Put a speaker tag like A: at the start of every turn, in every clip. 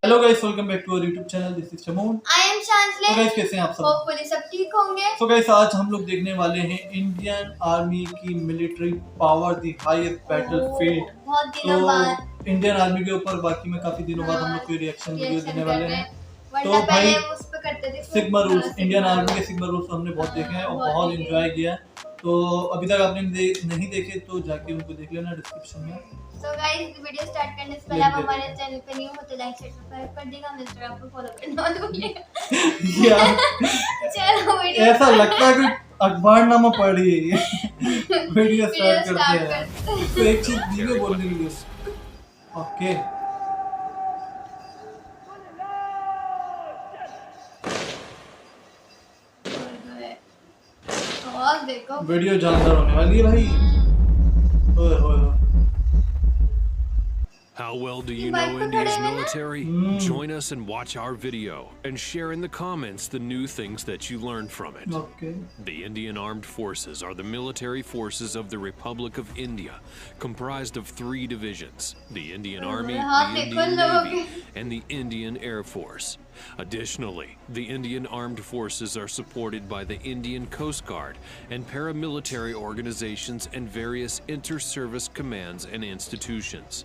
A: Hello guys, welcome back to our YouTube channel. This is Shamoon.
B: I am Shantale.
A: तो guys, कैसे हैं आप सब?
B: होपफुली सब ठीक होंगे।
A: तो गाइस, आज हम लोग देखने वाले हैं इंडियन आर्मी की military power, the highest battlefield.
B: बहुत दिनों बाद
A: इंडियन आर्मी के ऊपर बाकी में काफी दिनों बाद हम लोग कोई रिएक्शन वीडियो देने वाले हैं।
B: तो भाई उस पे करते थे
A: सिग्मा रूल्स, इंडियन आर्मी के सिग्मा रूल्स हमने बहुत देखे हैं और बहुत एंजॉय किया है। तो अभी तक आपने नहीं देखे तो जाके उनको देख लेना डिस्क्रिप्शन में।
B: तो गाइस, वीडियो स्टार्ट करने से पहले आप हमारे चैनल पे न्यू हो तो लाइक सब्सक्राइब कर देगा, इंस्टाग्राम पे फॉलो करना मत भूलिएगा। चलो वीडियो
A: ऐसा लगता है कि अखबारनामा पढ़ रही है ये। वीडियो स्टार्ट करते हैं। तो एक चीज धीरे बोलने के लिए, ओके।
B: और देखो
A: वीडियो जानदार होने वाली है भाई। ओए होए।
C: How well do you know India's military? Join us and watch our video and share in the comments the new things that you learned from it.
A: Okay.
C: The Indian Armed Forces are the military forces of the Republic of India, comprised of 3 divisions: the Indian Army, the Indian Navy, and the Indian Air Force. Additionally, the Indian Armed Forces are supported by the Indian Coast Guard and paramilitary organizations and various inter-service commands and institutions.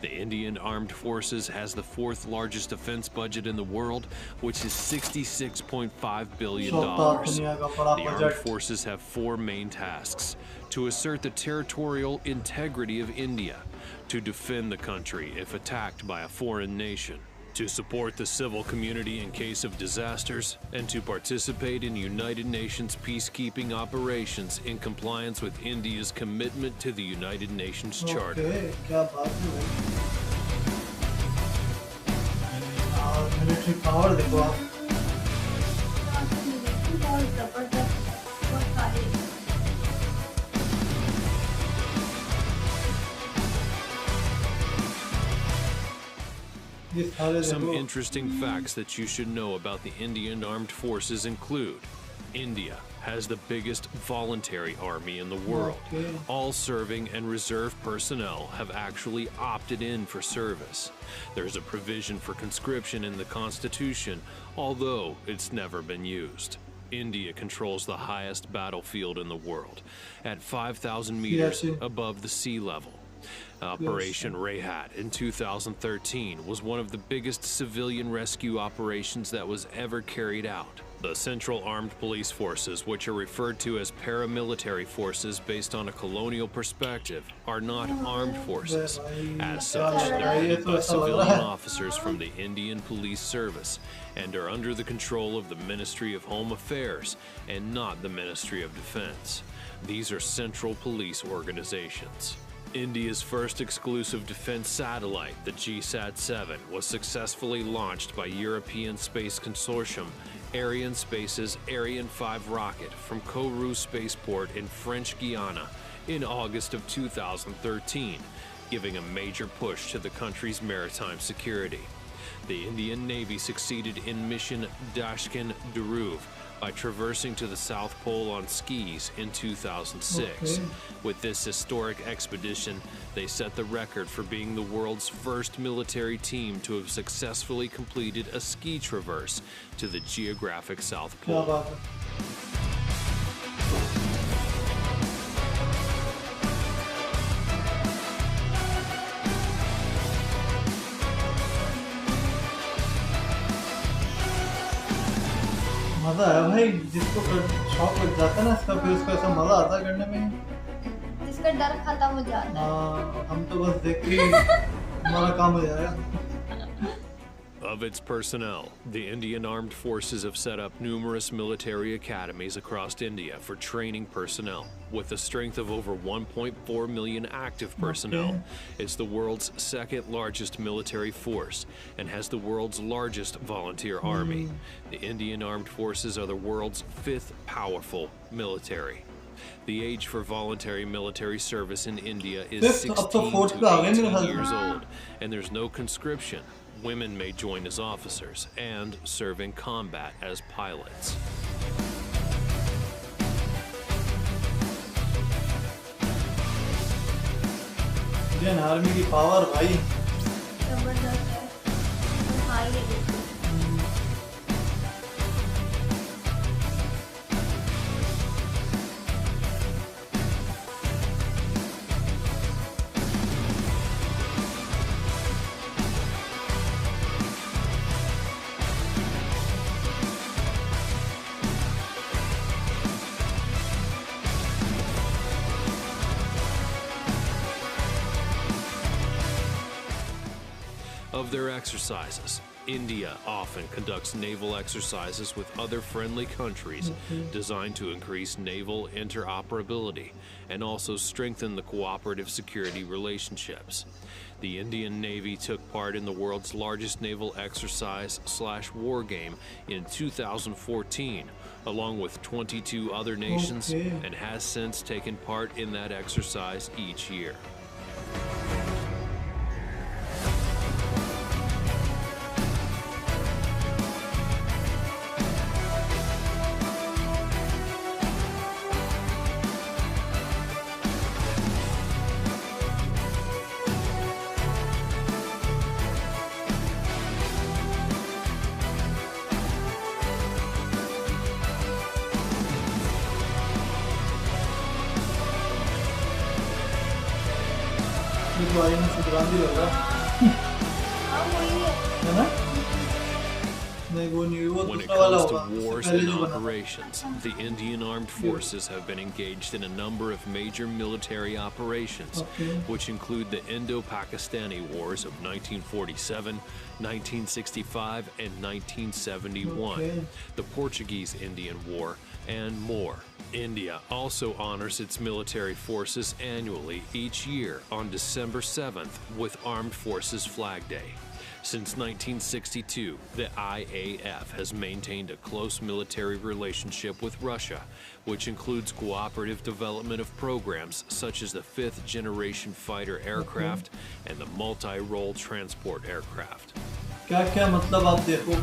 C: The Indian Armed Forces has the 4th largest defense budget in the world, which is $66.5 billion. The Armed Forces have 4 main tasks: to assert the territorial integrity of India, to defend the country if attacked by a foreign nation, to support the civil community in case of disasters, and to participate in United Nations peacekeeping operations in compliance with India's commitment to the United Nations Charter.
A: क्या बात है भाई। Military power देखो आप।
C: Some interesting facts that you should know about the Indian Armed Forces include: India has the biggest voluntary army in the world. All serving and reserve personnel have actually opted in for service. There's a provision for conscription in the Constitution, although it's never been used. India controls the highest battlefield in the world, at 5,000 meters above the sea level. Operation Rehat in 2013 was one of the biggest civilian rescue operations that was ever carried out. The Central Armed Police Forces, which are referred to as paramilitary forces based on a colonial perspective, are not armed forces. As such, they're headed by civilian officers from the Indian Police Service and are under the control of the Ministry of Home Affairs and not the Ministry of Defense. These are central police organizations. India's first exclusive defense satellite, the GSAT-7, was successfully launched by European Space Consortium Arianespace's Ariane 5 rocket from Kourou spaceport in French Guiana in August of 2013, giving a major push to the country's maritime security. The Indian Navy succeeded in mission Dashkin-Dhruv by traversing to the South Pole on skis in 2006. With this historic expedition, they set the record for being the world's first military team to have successfully completed a ski traverse to the geographic South Pole.
A: मजा आया भाई। जिसको शौक लग जाता है ना इसका, फिर उसको ऐसा मजा आता है करने में,
B: जिसका डर खत्म हो जाता है।
A: हाँ, हम तो बस देख के हमारा काम हो जाएगा।
C: Of its personnel, the Indian Armed Forces have set up numerous military academies across India for training personnel. With a strength of over 1.4 million active personnel, it's the world's 2nd largest military force and has the world's largest volunteer army. The Indian Armed Forces are the world's 5th powerful military. The age for voluntary military service in India is 16 to 18 years old, and there's no conscription. Women may join as officers and serve in combat as pilots.
A: Indian army की power भाई।
B: जबरदस्त है। हाँ ये देखो।
C: Of their exercises, India often conducts naval exercises with other friendly countries designed to increase naval interoperability and also strengthen the cooperative security relationships. The Indian Navy took part in the world's largest naval exercise/war game in 2014, along with 22 other nations, and has since taken part in that exercise each year.
A: भाई में शुक्रान भी लगा
B: हाँ वही
A: है ना नहीं वो नहीं वो
C: When it
A: दूसरा वाला
C: comes to
A: होगा
C: wars
A: पहले
C: and
A: जो बना
C: operations, the Indian Armed Forces have been engaged in a number of major military operations, which include the Indo-Pakistani Wars of 1947, 1965, and 1971, the Portuguese-Indian War, and more. India also honors its military forces annually each year on December 7th with Armed Forces Flag Day. Since 1962, the IAF has maintained a close military relationship with Russia, which includes cooperative development of programs such as the 5th generation fighter aircraft and the multi-role transport aircraft.
A: क्या क्या मतलब आप देखो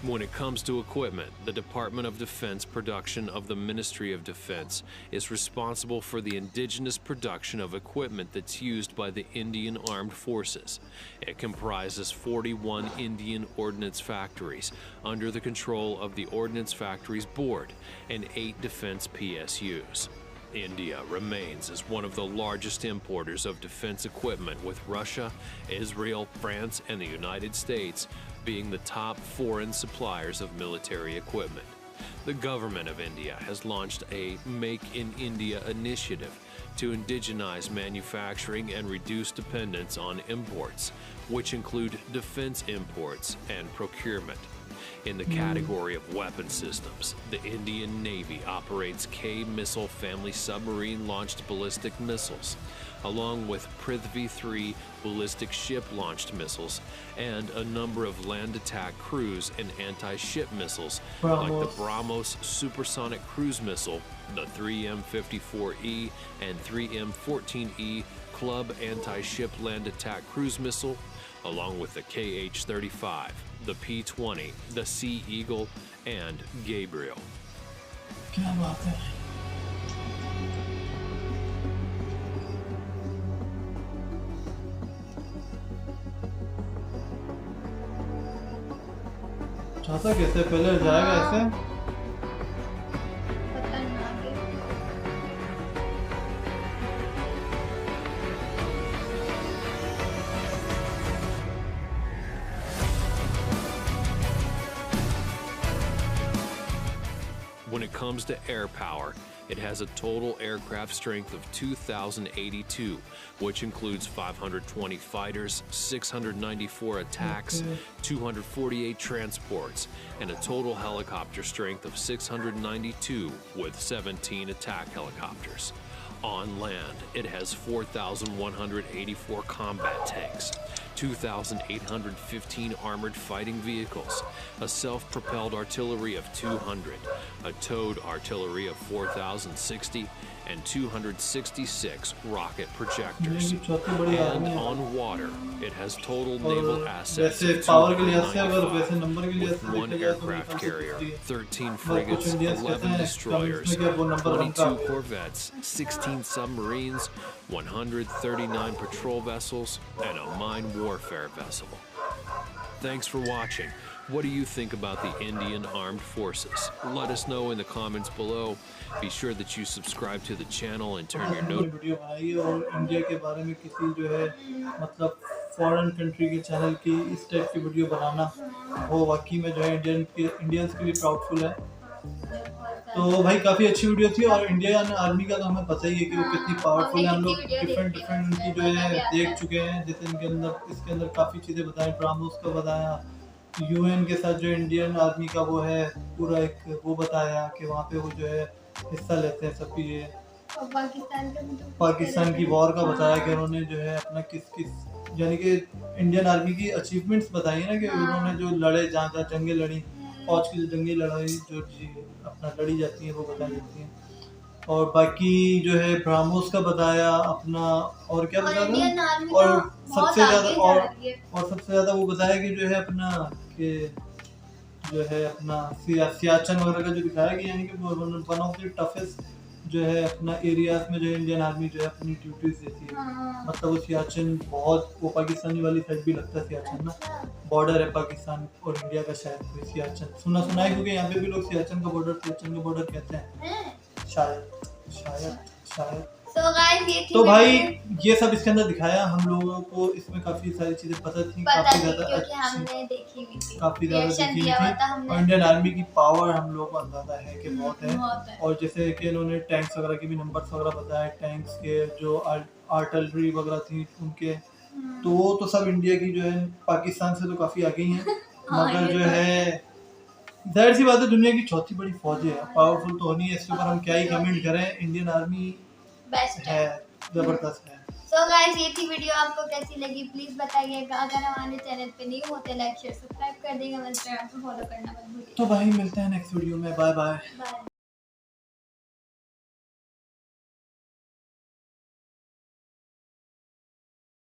C: When it comes to equipment, the Department of Defense production of the Ministry of Defense is responsible for the indigenous production of equipment that's used by the Indian Armed Forces. It comprises 41 Indian Ordnance Factories under the control of the Ordnance Factories Board and 8 defense PSUs. India remains as one of the largest importers of defense equipment, with Russia, Israel, France, and the United States being the top foreign suppliers of military equipment. The government of India has launched a Make in India initiative to indigenize manufacturing and reduce dependence on imports, which include defense imports and procurement. In the category of weapon systems, the Indian Navy operates K-missile family submarine-launched ballistic missiles, along with Prithvi-3 ballistic ship-launched missiles, and a number of land attack cruise and anti-ship missiles like the BrahMos supersonic cruise missile, the 3M54E and 3M14E Club anti-ship land attack cruise missile, along with the KH-35, the P-20, the Sea Eagle, and Gabriel.
A: क्या बात है चाहता कैसे पहले जाएगा ऐसे
B: पता नहीं आगे
C: When it comes to air power, it has a total aircraft strength of 2,082, which includes 520 fighters, 694 attacks, 248 transports, and a total helicopter strength of 692 with 17 attack helicopters. On land, it has 4,184 combat tanks, 2,815 armored fighting vehicles, a self-propelled artillery of 200, a towed artillery of 4,060, and 266 rocket projectors. And on water, it has total naval assets of 295, with 1 aircraft carrier, 13 frigates, 11 destroyers, 22 corvettes, 16 submarines, 139 patrol vessels, and a mine warfare vessel. Thanks for watching. What do you think about the Indian Armed Forces? Let us know in the comments below. Be sure that you subscribe to the channel and turn your notifications.
A: Video बनाई और India के बारे में किसी जो है मतलब foreign country के चैनल की इस टाइप की वीडियो बनाना वो वाकई में जो है इंडियंस के लिए प्राउडफुल है। तो भाई काफ़ी अच्छी वीडियो थी और इंडियन आर्मी का तो हमें पता ही है कि वो कितनी पावरफुल है। हम लोग डिफरेंट की जो है देख चुके हैं, जैसे इनके अंदर इसके अंदर काफ़ी चीज़ें बताई, ड्रामोस का बताया, यूएन के साथ जो इंडियन आर्मी का वो है पूरा एक वो बताया कि वहाँ पे वो जो है हिस्सा लेते हैं सब ये। पाकिस्तान की वॉर का बताया कि उन्होंने जो है अपना किस यानी कि इंडियन आर्मी की अचीवमेंट्स बताई है ना कि उन्होंने जो लड़े जहाँ जंगें लड़ी, फौज की जो जंगें लड़ाई जो अपना लड़ी जाती है वो बताई जाती है। और बाकी जो है ब्राह्मोस का बताया अपना, और क्या बताया और सबसे ज़्यादा वो बताया कि जो है अपना कि जो है अपना सियाचिन वगैरह का जो दिखाया कि यानी कि वन ऑफ द टफेस्ट जो है अपना एरियाज में जो है इंडियन आर्मी जो है अपनी ड्यूटीज देती है। मतलब वो सियाचिन बहुत वो पाकिस्तानी वाली साइड भी लगता है सियाचिन ना, बॉर्डर है पाकिस्तान और इंडिया का शायद कोई सियाचिन सुना है क्योंकि यहाँ पे भी लोग सियाचिन का बॉर्डर कहते हैं शायद।
B: So guys, ये थी
A: तो भाई ये सब इसके अंदर दिखाया, हम लोगों को इसमें काफी सारी चीजें पता थी काफी ज्यादा
B: क्योंकि हमने देखी हुई थी,
A: काफी ज्यादा देखी
B: थी
A: और इंडियन आर्मी की पावर हम लोगों को अंदाजा है कि बहुत है। और जैसे कि इन्होंने टैंक्स वगैरह के भी नंबर्स वगैरह बताए, टैंक्स के जो आर्टिलरी वगैरह थी उनके, तो वो तो सब इंडिया की जो है पाकिस्तान से तो काफी आगे ही है। मगर जो है जाहिर सी बात है दुनिया की चौथी बड़ी फौज है, पावरफुल तो होनी है, इसके ऊपर हम क्या ही कमेंट करें, इंडियन आर्मी बेस्ट है, जबरदस्त है।
B: सो गाइस ये थी वीडियो, आपको कैसी लगी प्लीज बताइएगा। अगर हमारे चैनल पे न्यू होते लाइक शेयर सब्सक्राइब कर देगा, इंस्टाग्राम पे फॉलो करना मत भूलिए।
A: तो भाई मिलते हैं नेक्स्ट वीडियो में, बाय बाय।